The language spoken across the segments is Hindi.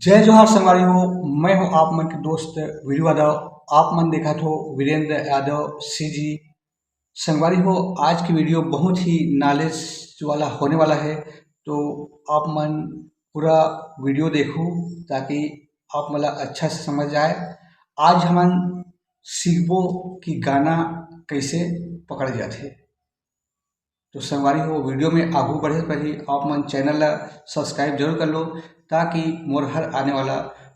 जय जोहार संगवारी हो। मैं हूं आप मन के दोस्त वीरू यादव। आप मन देखा हो वीरेंद्र यादव सी जी। संगवारी हो, आज की वीडियो बहुत ही नॉलेज वाला होने वाला है, तो आप मन पूरा वीडियो देखो ताकि आप मला अच्छा से समझ आए। आज हमन सीखबो कि गाना कैसे पकड़ जाते। तो संगवारी हो, वीडियो में आगू बढ़े से पहले आप मन चैनल ला सब्सक्राइब जरूर कर लो ताकि मोर हर आने वाला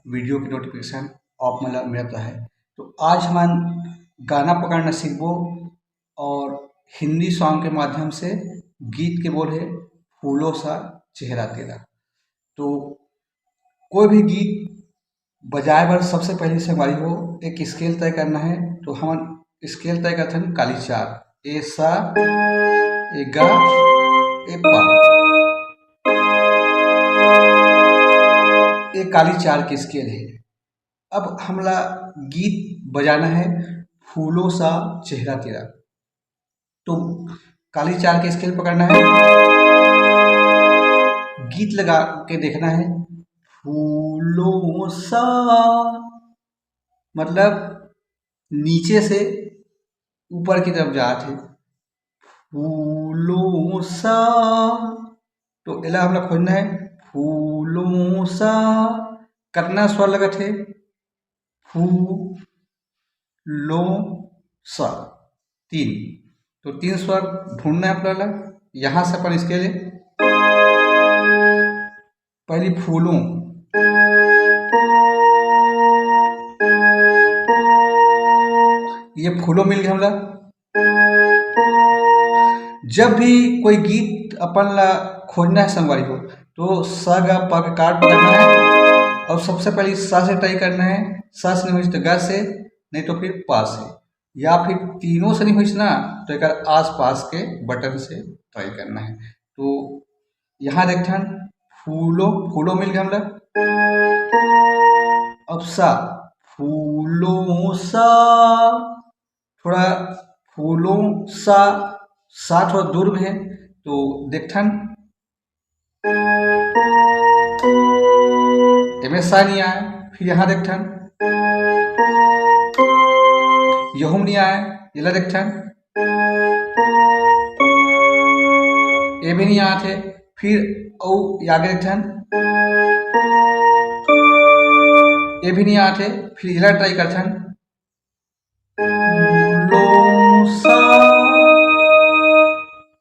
वीडियो की नोटिफिकेशन आप मन ला मिलता है। तो आज हम गाना पकड़ना सीखबो और हिंदी सॉन्ग के माध्यम से गीत के बोल है फूलों सा चेहरा तेरा। तो कोई भी गीत बजाए बर सबसे पहले से हमारी हो एक स्केल तय करना है। तो हम स्केल तय करते हैं काली चार, ए सा, ए गा, ए पा। ये काली चार की स्केल है। अब हमला गीत बजाना है फूलों सा चेहरा तेरा। तो काली चार की स्केल पकड़ना है, गीत लगा के देखना है फूलों सा, मतलब नीचे से ऊपर की तरफ जाते फूलों सा। तो एला हमला खोजना है फूलों सा, कितना स्वर लगत है फूलों सा, तीन। तो तीन स्वर ढूंढना है अपना। यहां से अपन इसके लिए पहली फूलों, ये फूलों मिल गया हमला। जब भी कोई गीत अपन ला खोजना है संगवारी को, तो सा गा पा का कार्ड पकड़ना है और सबसे पहले सा से ट्राई करना है। सा से नहीं हुई तो गा से, नहीं तो फिर पा से, या फिर तीनों से नहीं हुई ना तो एक आस पास के बटन से ट्राई करना है। तो यहाँ देखते फूलों, फूलों मिल गया हमला। अब सा, फूलों सा, थोड़ा फूलों सा, सा थोड़ा दूर में है तो देखथन एमे सा नहीं आया। फिर यहाँ देखथन यहूं नहीं आया, ये देखथन ये भी नहीं आते। फिर औ आगे देखथन ये भी नहीं आते। फिर इला ट्राई करथन फूलों सा,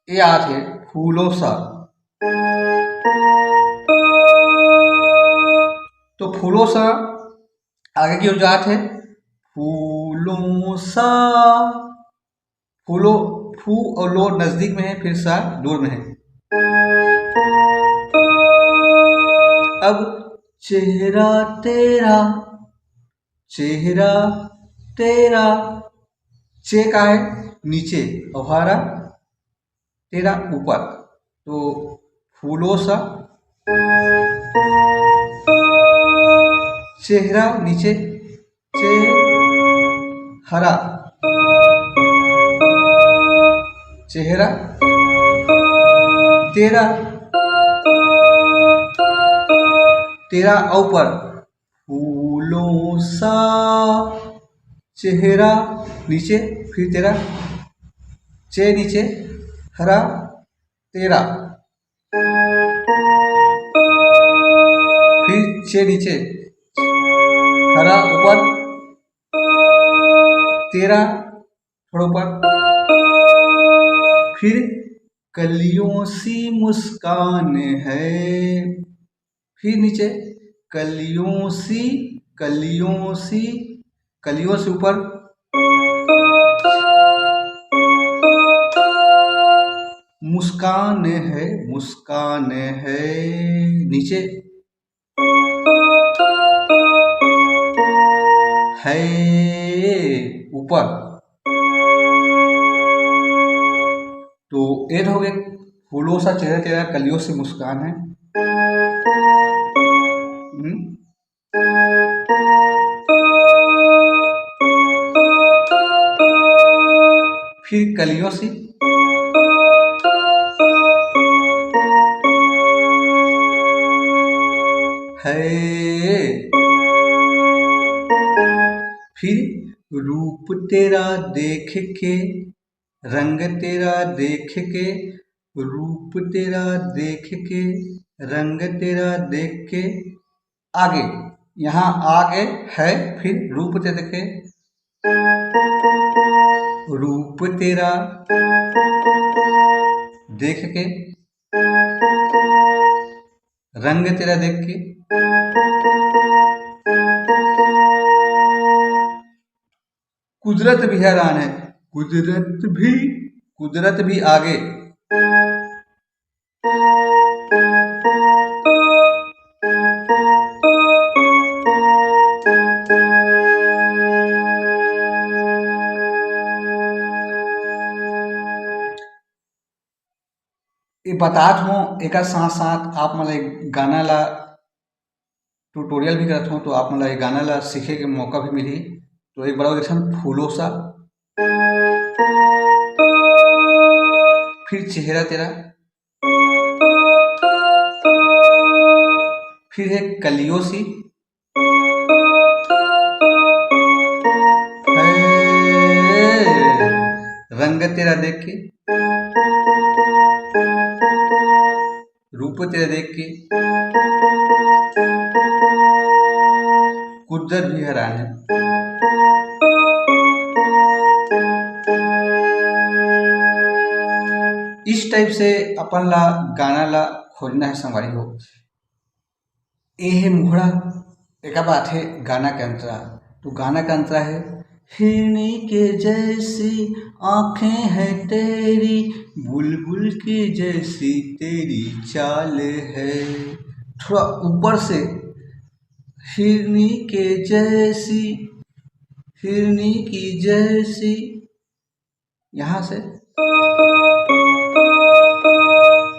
ये आते फूलों सा। तो फूलों सा आगे की ओर जाते है फूलों सा, फूलों, फू और लो नजदीक में है, फिर सा दूर में है। अब चेहरा तेरा, चेहरा तेरा, चे का है नीचे और हरा तेरा ऊपर। तो फूलों सा, चेहरा नीचे, चे हरा, चेहरा तेरा, तेरा ऊपर फूलों सा, चेहरा नीचे, फिर तेरा, चे नीचे, हरा तेरा, फिर चे नीचे, हरा ऊपर, तेरा थोड़ा ऊपर, फिर कलियों सी मुस्कान है, फिर नीचे कलियों सी, कलियों सी, कलियों से ऊपर, मुस्कान है, मुस्कान है नीचे, है ऊपर। तो ये हो गए फूलों सा चेहरा तेरा, कलियों से मुस्कान है। फिर कलियों सी, है। फिर रूप तेरा देख के, रंग तेरा देख के, रूप तेरा देख के, रंग तेरा देख के, आगे यहाँ आगे है, फिर रूप तेरा देख के, रूप तेरा देख के, रंग तेरा देख के, कुदरत भी हैरान है, कुदरत भी आगे, ये बतात हूँ एक साथ साथ आप मतलब गाना ला ट्यूटोरियल भी करत हूँ, तो आप मतलब गाना ला सीखे के मौका भी मिली। तो एक बड़ा देखन फूलों सा, फिर चेहरा तेरा, फिर है कलियों सी, रंग तेरा देख के, रूप तेरा देख के, कुदरत भी हैरान है। इस टाइप से अपन ला गाना ला खोजना है संगवारी हो। ये मुहरा एक बात है गाना के अंतरा, तो गाना का अंतरा है, हिरनी के जैसी आंखें हैं तेरी, बुलबुल की जैसी तेरी चाल है। थोड़ा ऊपर से, हिरनी के जैसी, हिरनी की जैसी, यहां से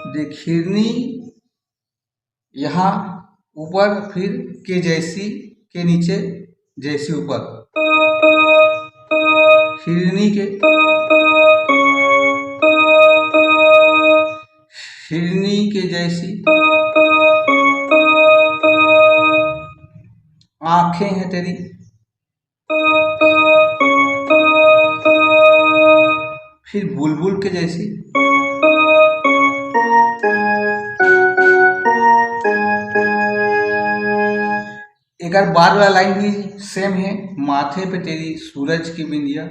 देख हिरनी यहाँ ऊपर, फिर के जैसी के नीचे, जैसी ऊपर, हिरनी के, हिरनी के जैसी आंखें हैं तेरी, फिर बुलबुल के जैसी, एक बार वाला लाइन भी सेम है, माथे पे तेरी सूरज की बिंदिया,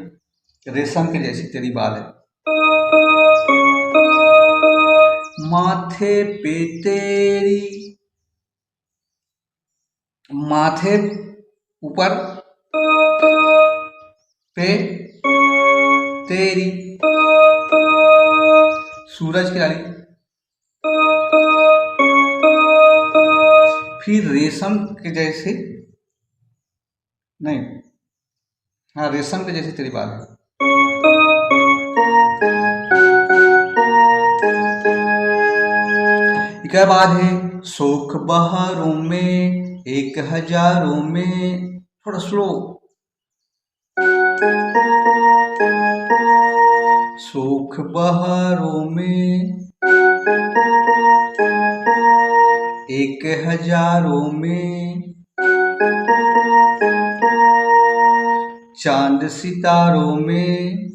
रेशम के जैसी तेरी बाल है। माथे पे तेरी, माथे ऊपर पे तेरी सूरज की लाली, फिर रेशम के जैसे, नहीं हाँ रेशम के जैसे तेरी बाल है। इसके बाद है शोक बहारों में 1000 में, थोड़ा स्लो, शोक बहारों में 1000 में, चांद सितारों में,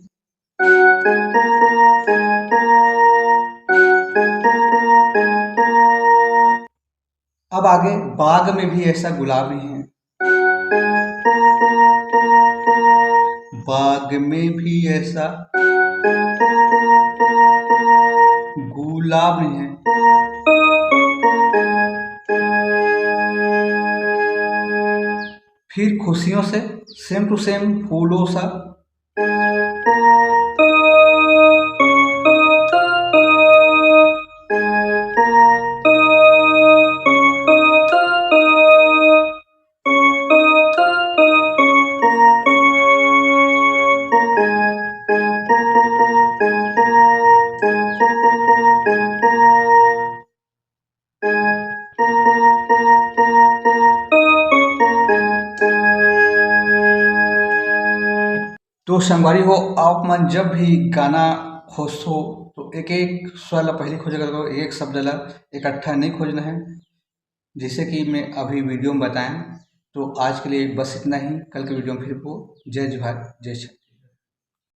अब आगे बाग में भी ऐसा गुलाब नहीं है, बाग में भी ऐसा गुलाब नहीं है। फिर खुशियों से सेम टू सेम फूलों सा, तो संगवारी हो आप मन जब भी गाना खोजो तो एक एक स्वर ला पहले खोजे करो, एक शब्द ला इकट्ठा नहीं खोजना है। जैसे कि मैं अभी वीडियो में बताएं। तो आज के लिए बस इतना ही। कल के वीडियो में फिर वो जय जोहार जय श्री